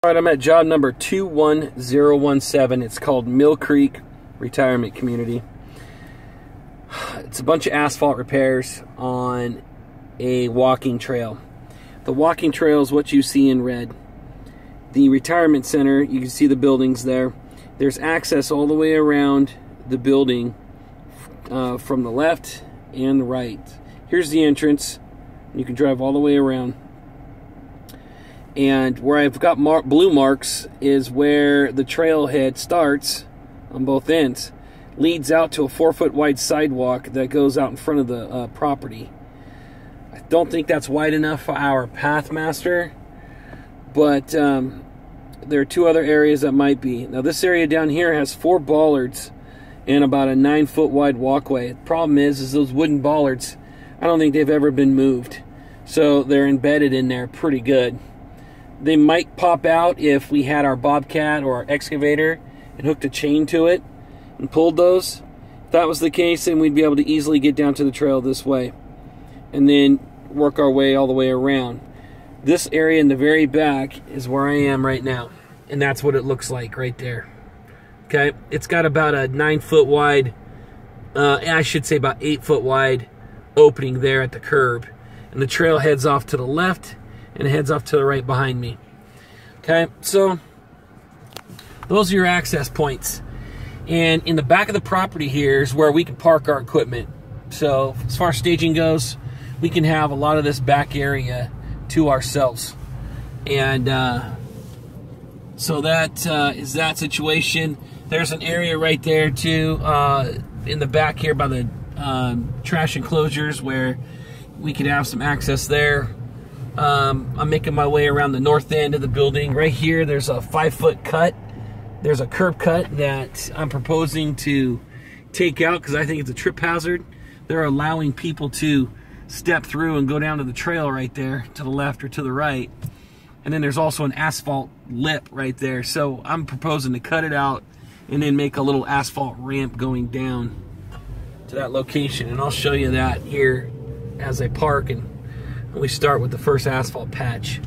All right, I'm at job number 21017. It's called Mill Creek Retirement Community. It's a bunch of asphalt repairs on a walking trail. The walking trail is what you see in red. The retirement center, you can see the buildings there. There's access all the way around the building from the left and the right. Here's the entrance. You can drive all the way around. And where I've got blue marks is where the trailhead starts on both ends. Leads out to a 4-foot wide sidewalk that goes out in front of the property. I don't think that's wide enough for our Pathmaster, but there are two other areas that might be. Now this area down here has 4 bollards and about a 9-foot wide walkway. The problem is those wooden bollards, I don't think they've ever been moved. So they're embedded in there pretty good. They might pop out if we had our Bobcat or our excavator and hooked a chain to it and pulled those. If that was the case, then we'd be able to easily get down to the trail this way and then work our way all the way around. This area in the very back is where I am right now, and that's what it looks like right there. Okay, it's got about a 9-foot wide, I should say about 8-foot wide opening there at the curb, and the trail heads off to the left and it heads off to the right behind me. Okay, so those are your access points. And in the back of the property here is where we can park our equipment. So as far as staging goes, we can have a lot of this back area to ourselves. And so that is that situation. There's an area right there too in the back here by the trash enclosures where we could have some access there. I'm making my way around the north end of the building. Right here, there's a 5-foot cut. There's a curb cut that I'm proposing to take out because I think it's a trip hazard. They're allowing people to step through and go down to the trail right there, to the left or to the right. And then there's also an asphalt lip right there. So I'm proposing to cut it out and then make a little asphalt ramp going down to that location. And I'll show you that here as I park and we start with the first asphalt patch.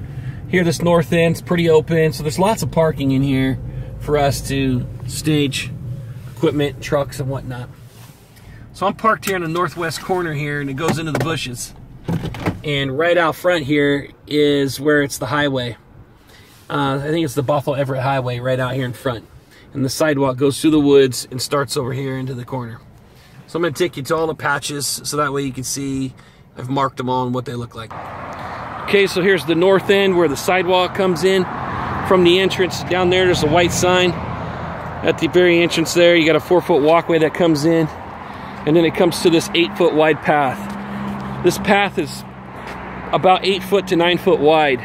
Here, this north end's pretty open, so there's lots of parking in here for us to stage equipment, trucks, and whatnot. So I'm parked here in the northwest corner here, and it goes into the bushes. And right out front here is where it's the highway. I think it's the Bothell Everett Highway right out here in front. And the sidewalk goes through the woods and starts over here into the corner. So I'm going to take you to all the patches so that way you can see I've marked them all and what they look like. Okay, so here's the north end where the sidewalk comes in from the entrance. Down there's a white sign. At the very entrance there, you got a 4-foot walkway that comes in. And then it comes to this 8-foot wide path. This path is about 8 foot to 9 foot wide,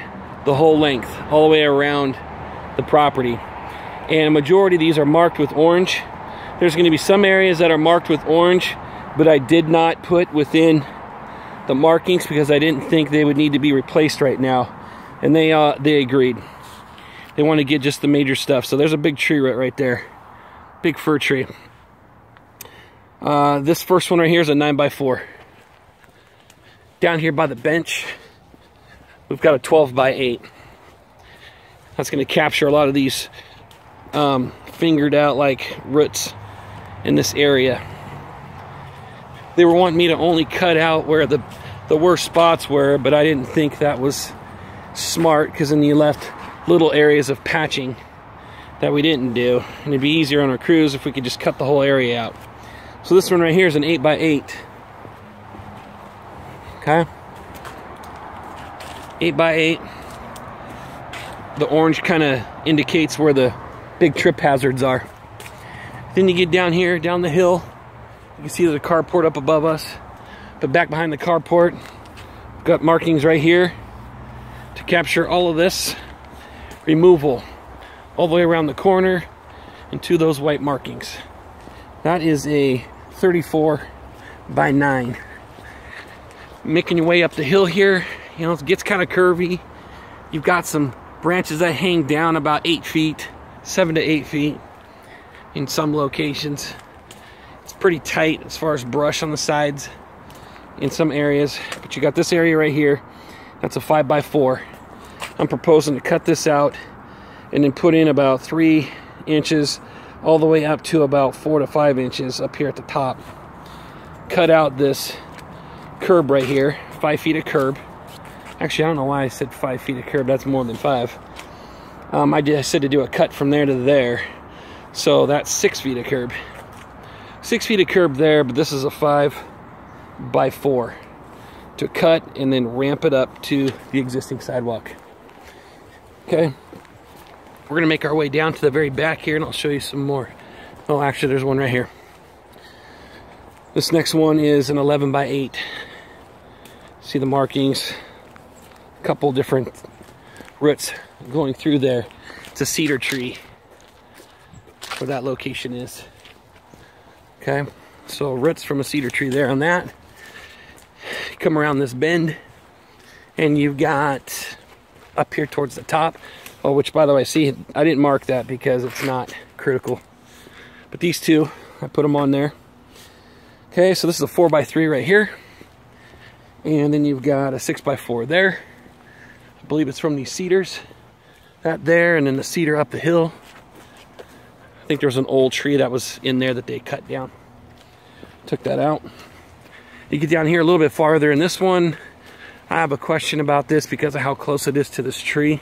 the whole length, all the way around the property. And a majority of these are marked with orange. There's going to be some areas that are marked with orange, but I did not put within the markings because I didn't think they would need to be replaced right now. And they agreed. They want to get just the major stuff. So there's a big tree right there. Big fir tree. This first one right here is a 9x4. Down here by the bench, we've got a 12x8. That's going to capture a lot of these fingered out like roots in this area. They were wanting me to only cut out where the worst spots were, but I didn't think that was smart because then you left little areas of patching that we didn't do. And it'd be easier on our crews if we could just cut the whole area out. So this one right here is an 8x8. Okay? 8x8. The orange kind of indicates where the big trip hazards are. Then you get down here, down the hill. You can see there's a carport up above us. But back behind the carport, we've got markings right here to capture all of this removal all the way around the corner and to those white markings. That is a 34x9. Making your way up the hill here, you know, it gets kind of curvy. You've got some branches that hang down about 8 feet, 7 to 8 feet in some locations. It's pretty tight as far as brush on the sides in some areas, but you got this area right here. That's a 5x4. I'm proposing to cut this out and then put in about 3 inches all the way up to about 4 to 5 inches up here at the top. Cut out this curb right here, 5 feet of curb. Actually, I don't know why I said 5 feet of curb. That's more than 5. I just said to do a cut from there to there. So that's 6 feet of curb. 6 feet of curb there, but this is a 5 by 4 to cut and then ramp it up to the existing sidewalk. Okay. We're gonna make our way down to the very back here and I'll show you some more. Oh, actually there's one right here. This next one is an 11 by 8. See the markings, a couple different roots going through there. It's a cedar tree where that location is. Okay, so roots from a cedar tree there on that. You come around this bend and you've got up here towards the top. Oh, which by the way, see, I didn't mark that because it's not critical. But these two, I put them on there. Okay, so this is a 4 by 3 right here. And then you've got a 6 by 4 there. I believe it's from these cedars. That there, and then the cedar up the hill. I think there was an old tree that was in there that they cut down. Took that out. You get down here a little bit farther, and this one, I have a question about this because of how close it is to this tree.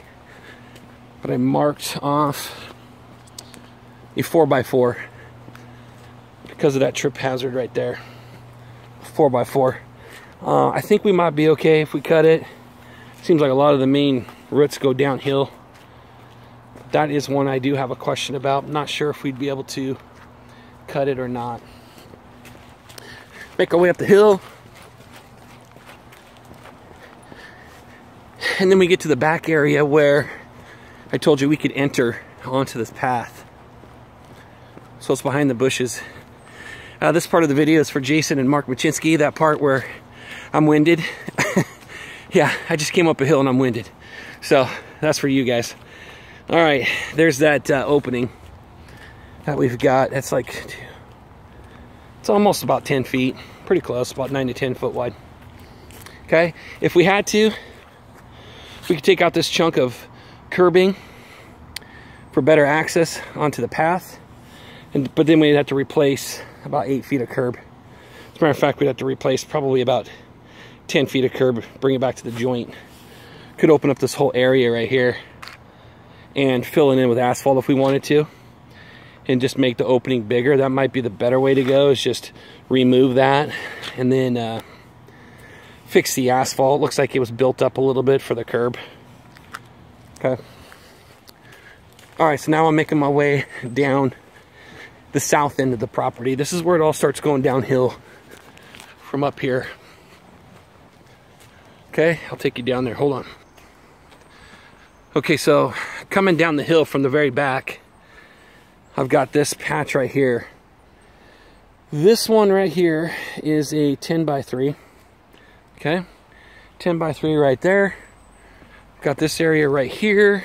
But I marked off a 4 by 4 because of that trip hazard right there. 4 by 4. I think we might be okay if we cut it. Seems like a lot of the main roots go downhill. That is one I do have a question about. I'm not sure if we'd be able to cut it or not. Make our way up the hill. And then we get to the back area where I told you we could enter onto this path. So it's behind the bushes. This part of the video is for Jason and Mark Machinsky. That part where I'm winded. Yeah, I just came up a hill and I'm winded. So that's for you guys. All right, there's that opening that we've got. That's like, it's almost about 10 feet. Pretty close, about 9 to 10 foot wide. Okay, if we had to, we could take out this chunk of curbing for better access onto the path. But then we'd have to replace about 8 feet of curb. As a matter of fact, we'd have to replace probably about 10 feet of curb, bring it back to the joint. Could open up this whole area right here and fill it in with asphalt if we wanted to, and just make the opening bigger. That might be the better way to go, is just remove that and then fix the asphalt. Looks like it was built up a little bit for the curb. Okay. All right, so now I'm making my way down the south end of the property. This is where it all starts going downhill from up here. Okay, I'll take you down there. Hold on. Okay, so coming down the hill from the very back, I've got this patch right here. This one right here is a 10 by 3. Okay, 10 by 3 right there. Got this area right here.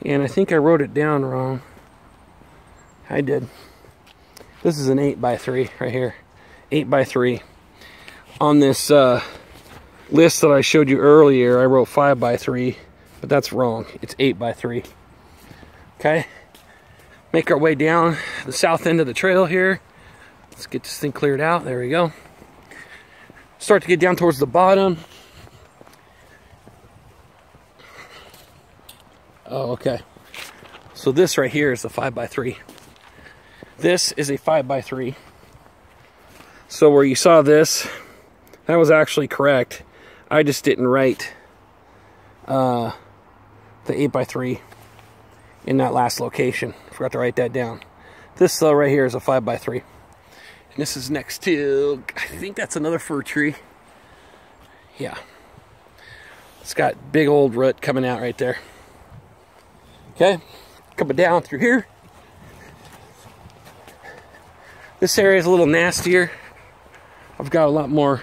And I think I wrote it down wrong. I did. This is an 8 by 3 right here. 8 by 3. On this list that I showed you earlier, I wrote 5 by 3, but that's wrong. It's 8 by 3. Okay. Make our way down the south end of the trail here. Let's get this thing cleared out. There we go. Start to get down towards the bottom. Oh, okay. So this right here is a 5 by 3. This is a 5 by 3. So where you saw this, that was actually correct. I just didn't write the 8 by 3 in that last location. Forgot to write that down. This though right here is a 5 by 3. And this is next to, I think that's another fir tree. Yeah. It's got big old root coming out right there. Okay, coming down through here. This area is a little nastier. I've got a lot more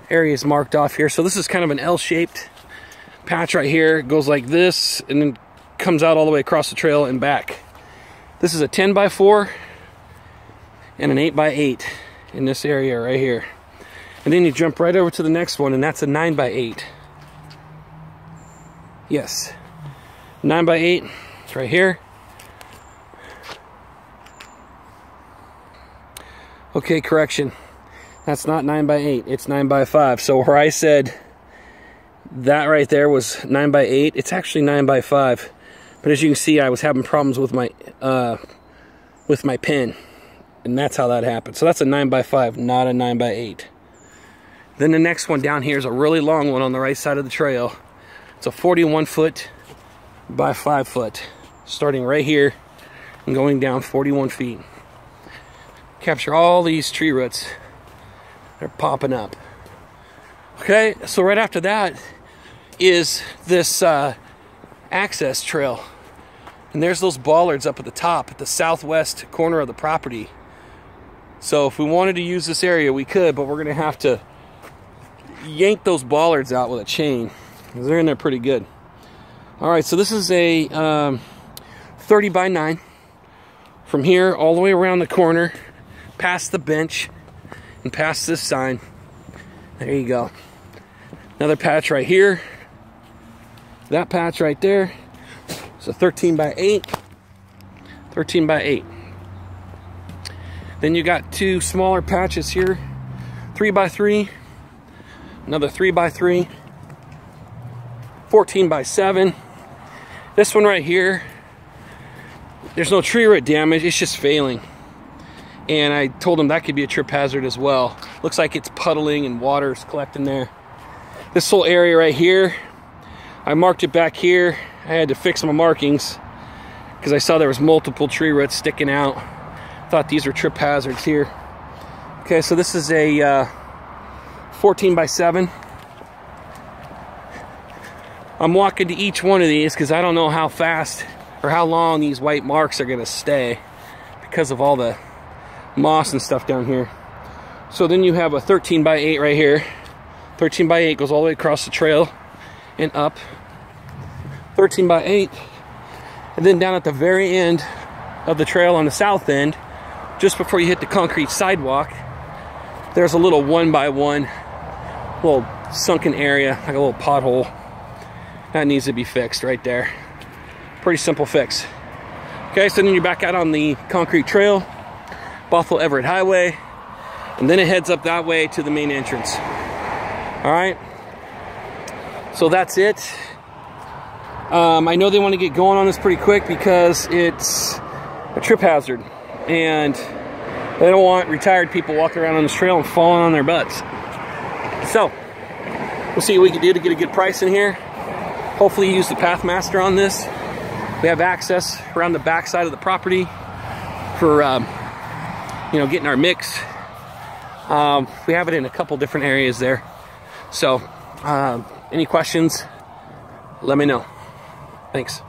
areas marked off here. So this is kind of an L-shaped patch right here. It goes like this and then comes out all the way across the trail and back. This is a 10 by 4 and an 8 by 8 in this area right here. And then you jump right over to the next one, and that's a 9 by 8. Yes, 9 by 8. It's right here. Okay, correction. That's not 9x8, it's 9x5. So where I said that right there was 9x8, it's actually 9x5. But as you can see, I was having problems with my pen, and that's how that happened. So that's a 9x5, not a 9x8. Then the next one down here is a really long one on the right side of the trail. It's a 41 foot by 5 foot, starting right here and going down 41 feet. Capture all these tree roots. They're popping up. Okay, so right after that is this access trail. And there's those bollards up at the top, at the southwest corner of the property. So if we wanted to use this area, we could, but we're gonna have to yank those bollards out with a chain, because they're in there pretty good. All right, so this is a 30x9 from here all the way around the corner, past the bench, and past this sign. There you go. Another patch right here. That patch right there. It's a 13x8. 13x8. Then you got two smaller patches here. 3x3. Another 3x3. 14x7. This one right here, there's no tree root damage, it's just failing. And I told them that could be a trip hazard as well. Looks like it's puddling and water's collecting there. This whole area right here, I marked it back here. I had to fix my markings because I saw there was multiple tree roots sticking out. Thought these were trip hazards here. Okay, so this is a 14x7. I'm walking to each one of these because I don't know how fast or how long these white marks are going to stay because of all the moss and stuff down here. So then you have a 13x8 right here. 13x8 goes all the way across the trail and up. 13x8. And then down at the very end of the trail on the south end, just before you hit the concrete sidewalk, there's a little 1x1 little sunken area, like a little pothole. That needs to be fixed right there. Pretty simple fix. Okay, so then you're back out on the concrete trail, Bothell Everett Highway, and then it heads up that way to the main entrance. All right, so that's it. I know they want to get going on this pretty quick because it's a trip hazard, and they don't want retired people walking around on this trail and falling on their butts. So we'll see what we can do to get a good price in here. Hopefully use the Pathmaster on this. We have access around the back side of the property for you know, getting our mix. We have it in a couple different areas there. So any questions, let me know. Thanks.